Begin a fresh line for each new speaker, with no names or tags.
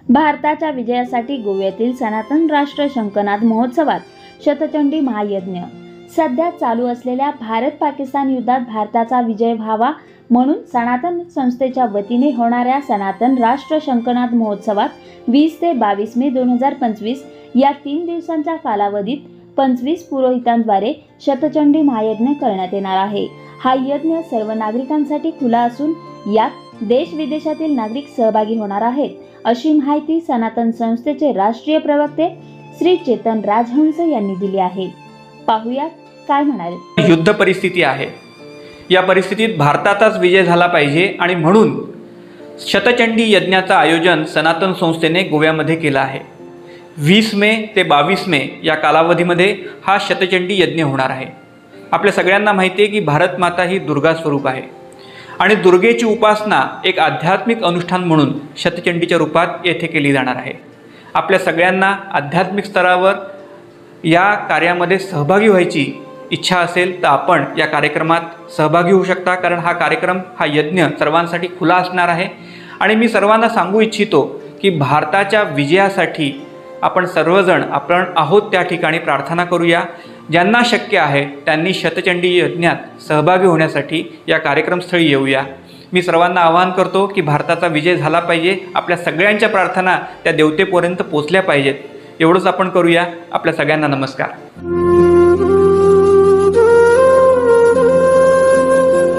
भारताच्या विजयासाठी गोव्यातील सनातन राष्ट्र शंखनाद महोत्सवात शतचंडी महायज्ञ। सध्या चालू असलेल्या भारत-पाकिस्तान युद्धात भारताचा विजय व्हावा म्हणून सनातन संस्थेच्या वतीने होणाऱ्या सनातन राष्ट्र शंखनाद महोत्सवात 20 ते 22 मे 2025 या 3 दिवसांच्या कालावधीत 25 पुरोहितांद्वारे शतचंडी महायज्ञ करण्यात येणार आहे। हा यज्ञ सर्व नागरिकांसाठी खुला असून यात देश-विदेशातील नागरिक सहभागी होणार आहेत, अशी माहिती सनातन संस्थेचे राष्ट्रीय प्रवक्ते श्री चेतन राजहंस यांनी दिली आहे। पाहूया काय म्हणाले।
युद्ध परिस्थिती आहे, या परिस्थितीत भारताचाच विजय झाला पाहिजे आणि म्हणून शतचंडी यज्ञाचं आयोजन सनातन संस्थेने गोव्यामध्ये केलं आहे। 20 मे ते 22 मे या कालावधीमध्ये हा शतचंडी यज्ञ होणार आहे। आपल्या सगळ्यांना माहिती आहे की भारत माता ही दुर्गा स्वरूप आहे आणि दुर्गेची उपासना एक आध्यात्मिक अनुष्ठान म्हणून शतचंडीच्या रूपात येथे केली जाणार आहे। आपल्या सगळ्यांना आध्यात्मिक स्तरावर या कार्यामध्ये सहभागी व्हायची इच्छा असेल तर आपण या कार्यक्रमात सहभागी होऊ शकता, कारण हा कार्यक्रम, हा यज्ञ सर्वांसाठी खुला असणार आहे। आणि मी सर्वांना सांगू इच्छितो की भारताच्या विजयासाठी आपण सर्वजण आपण आहोत त्या ठिकाणी प्रार्थना करूया। ज्यांना शक्य आहे त्यांनी शतचंडी यज्ञात सहभागी होण्यासाठी या कार्यक्रमस्थळी येऊया। मी सर्वांना आवाहन करतो की भारताचा विजय झाला पाहिजे, आपल्या सगळ्यांच्या प्रार्थना त्या देवतेपर्यंत पोचल्या पाहिजेत। एवढंच आपण करूया। आपल्या सगळ्यांना नमस्कार।